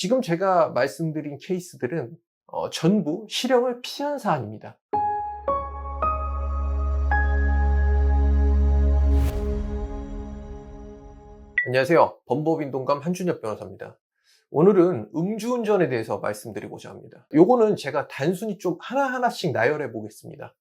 지금 제가 말씀드린 케이스들은 전부 실형을 피한 사안입니다. 안녕하세요. 범법인동감 한준엽 변호사입니다. 오늘은 음주운전에 대해서 말씀드리고자 합니다. 요거는 제가 단순히 좀 하나하나씩 나열해 보겠습니다.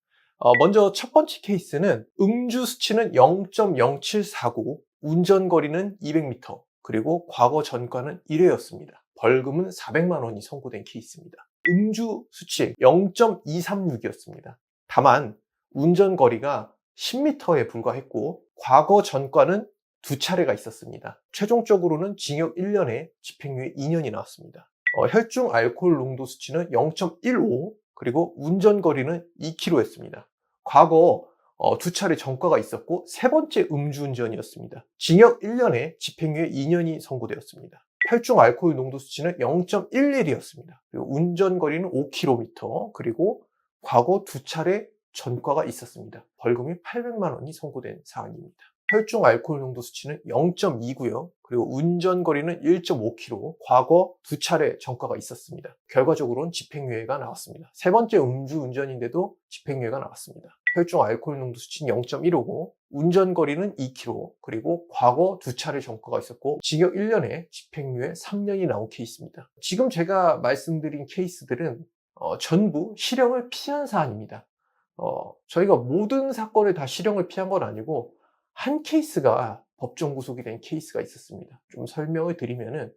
먼저 첫 번째 케이스는 음주 수치는 0.0749, 운전거리는 200m, 그리고 과거 전과는 1회였습니다. 벌금은 400만 원이 선고된 케이스입니다. 음주 수치 0.236이었습니다. 다만 운전거리가 10m에 불과했고 과거 전과는 2차례가 있었습니다. 최종적으로는 징역 1년에 집행유예 2년이 나왔습니다. 혈중 알코올 농도 수치는 0.15, 그리고 운전거리는 2km였습니다. 과거 2차례 전과가 있었고 세 번째 음주운전이었습니다. 징역 1년에 집행유예 2년이 선고되었습니다. 혈중 알코올 농도 수치는 0.11이었습니다. 그리고 운전거리는 5km, 그리고 과거 2차례 전과가 있었습니다. 벌금이 800만 원이 선고된 사안입니다. 혈중 알코올 농도 수치는 0.2고요. 그리고 운전거리는 1.5km, 과거 2차례 전과가 있었습니다. 결과적으로는 집행유예가 나왔습니다. 세 번째 음주운전인데도 집행유예가 나왔습니다. 혈중 알코올 농도 수치는 0.15고 운전거리는 2km, 그리고 과거 2차례 전과가 있었고 징역 1년에 집행유예 3년이 나온 케이스입니다. 지금 제가 말씀드린 케이스들은 전부 실형을 피한 사안입니다. 저희가 모든 사건을 다 실형을 피한 건 아니고 한 케이스가 법정 구속이 된 케이스가 있었습니다. 좀 설명을 드리면은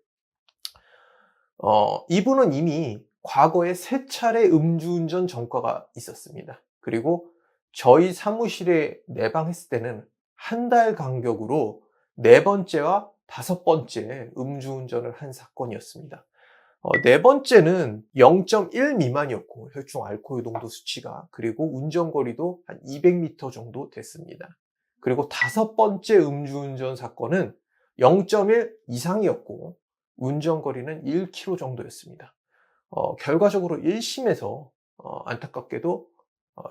이분은 이미 과거에 3차례 음주운전 전과가 있었습니다. 그리고 저희 사무실에 내방했을 때는 한 달 간격으로 4번째와 5번째 음주운전을 한 사건이었습니다. 4번째는 0.1 미만이었고 혈중 알코올 농도 수치가, 그리고 운전거리도 한 200m 정도 됐습니다. 그리고 5번째 음주운전 사건은 0.1 이상이었고 운전거리는 1km 정도였습니다. 결과적으로 1심에서 안타깝게도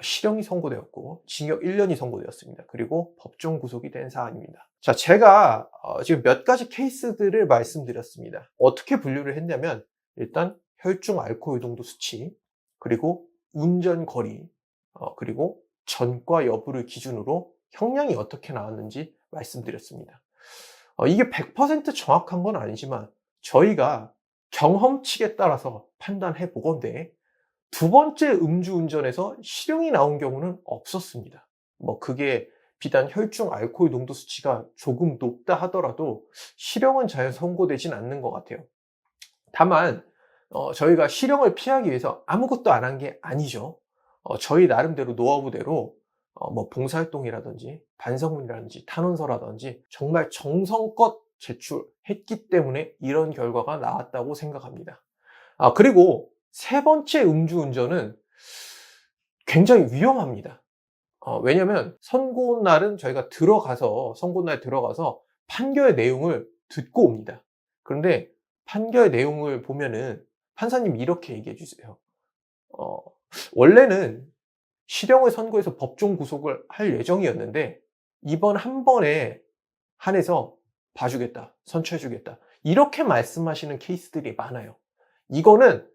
실형이 선고되었고 징역 1년이 선고되었습니다. 그리고 법정 구속이 된 사안입니다. 자, 제가 지금 몇 가지 케이스들을 말씀드렸습니다. 어떻게 분류를 했냐면 일단 혈중 알코올 농도 수치, 그리고 운전거리, 그리고 전과 여부를 기준으로 형량이 어떻게 나왔는지 말씀드렸습니다. 이게 100% 정확한 건 아니지만 저희가 경험칙에 따라서 판단해 보건대 두 번째 음주운전에서 실형이 나온 경우는 없었습니다. 그게 비단 혈중 알코올 농도 수치가 조금 높다 하더라도 실형은 잘 선고되진 않는 것 같아요. 다만 저희가 실형을 피하기 위해서 아무것도 안 한 게 아니죠. 저희 나름대로 노하우대로 봉사활동이라든지 반성문이라든지 탄원서라든지 정말 정성껏 제출했기 때문에 이런 결과가 나왔다고 생각합니다. 그리고 세 번째 음주운전은 굉장히 위험합니다. 왜냐면 선고날은 저희가 선고날 들어가서 판결 내용을 듣고 옵니다. 그런데 판결 내용을 보면은 판사님이 이렇게 얘기해 주세요. 원래는 실형을 선고해서 법정 구속을 할 예정이었는데 이번 한 번에 한해서 봐주겠다, 선처해주겠다, 이렇게 말씀하시는 케이스들이 많아요. 이거는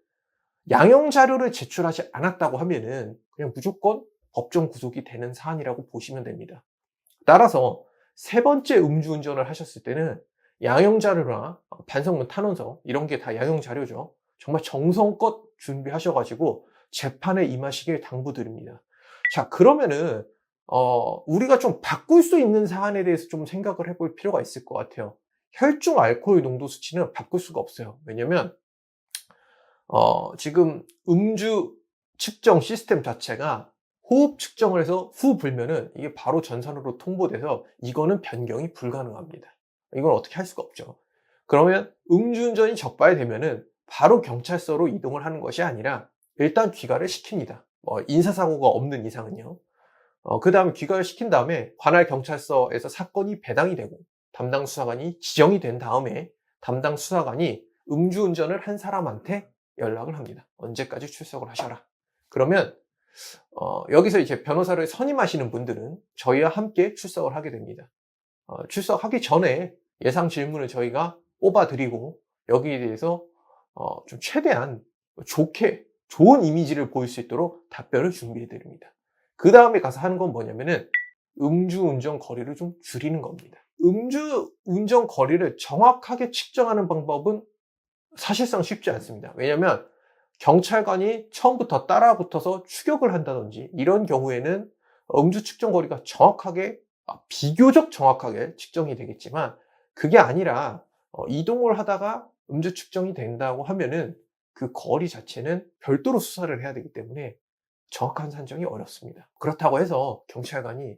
양형 자료를 제출하지 않았다고 하면은 그냥 무조건 법정 구속이 되는 사안이라고 보시면 됩니다. 따라서 세 번째 음주운전을 하셨을 때는 양형 자료나 반성문 탄원서 이런 게 다 양형 자료죠. 정말 정성껏 준비하셔가지고 재판에 임하시길 당부드립니다. 자, 그러면은 우리가 좀 바꿀 수 있는 사안에 대해서 좀 생각을 해볼 필요가 있을 것 같아요. 혈중 알코올 농도 수치는 바꿀 수가 없어요. 왜냐면 지금 음주 측정 시스템 자체가 호흡 측정을 해서 후 불면은 이게 바로 전산으로 통보돼서 이거는 변경이 불가능합니다. 이건 어떻게 할 수가 없죠. 그러면 음주운전이 적발되면은 바로 경찰서로 이동을 하는 것이 아니라 일단 귀가를 시킵니다. 인사사고가 없는 이상은요. 그 다음에 귀가를 시킨 다음에 관할 경찰서에서 사건이 배당이 되고 담당 수사관이 지정이 된 다음에 담당 수사관이 음주운전을 한 사람한테 연락을 합니다. 언제까지 출석을 하셔라. 그러면 여기서 이제 변호사를 선임하시는 분들은 저희와 함께 출석을 하게 됩니다. 출석하기 전에 예상 질문을 저희가 뽑아드리고 여기에 대해서 좀 최대한 좋게, 좋은 이미지를 보일 수 있도록 답변을 준비해 드립니다. 그 다음에 가서 하는 건 뭐냐면은 음주운전 거리를 좀 줄이는 겁니다. 음주운전 거리를 정확하게 측정하는 방법은 사실상 쉽지 않습니다. 왜냐하면 경찰관이 처음부터 따라붙어서 추격을 한다든지 이런 경우에는 음주 측정 거리가 정확하게, 비교적 정확하게 측정이 되겠지만, 그게 아니라 이동을 하다가 음주 측정이 된다고 하면은 그 거리 자체는 별도로 수사를 해야 되기 때문에 정확한 산정이 어렵습니다. 그렇다고 해서 경찰관이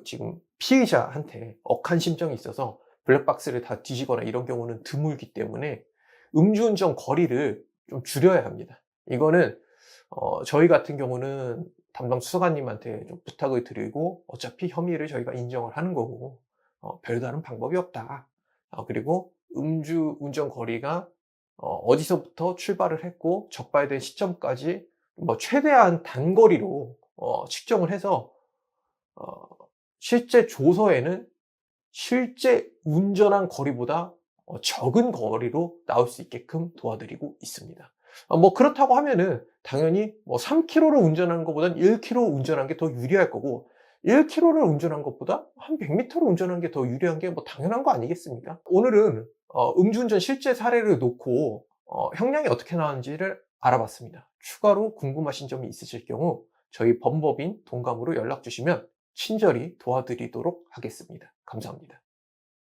지금 피의자한테 억한 심정이 있어서 블랙박스를 다 뒤지거나 이런 경우는 드물기 때문에 음주운전 거리를 좀 줄여야 합니다. 이거는 저희 같은 경우는 담당 수사관님한테 좀 부탁을 드리고, 어차피 혐의를 저희가 인정을 하는 거고 별다른 방법이 없다. 그리고 음주운전 거리가 어디서부터 출발을 했고 적발된 시점까지 뭐 최대한 단거리로 측정을 해서 어, 실제 조서에는 실제 운전한 거리보다 적은 거리로 나올 수 있게끔 도와드리고 있습니다. 뭐 그렇다고 하면은 당연히 뭐 3km를 운전하는 것보다는 1km 운전한 게 더 유리할 거고, 1km를 운전한 것보다 한 100m를 운전하는 게 더 유리한 게 뭐 당연한 거 아니겠습니까? 오늘은 음주운전 실제 사례를 놓고 형량이 어떻게 나왔는지를 알아봤습니다. 추가로 궁금하신 점이 있으실 경우 저희 범법인 동감으로 연락 주시면 친절히 도와드리도록 하겠습니다. 감사합니다.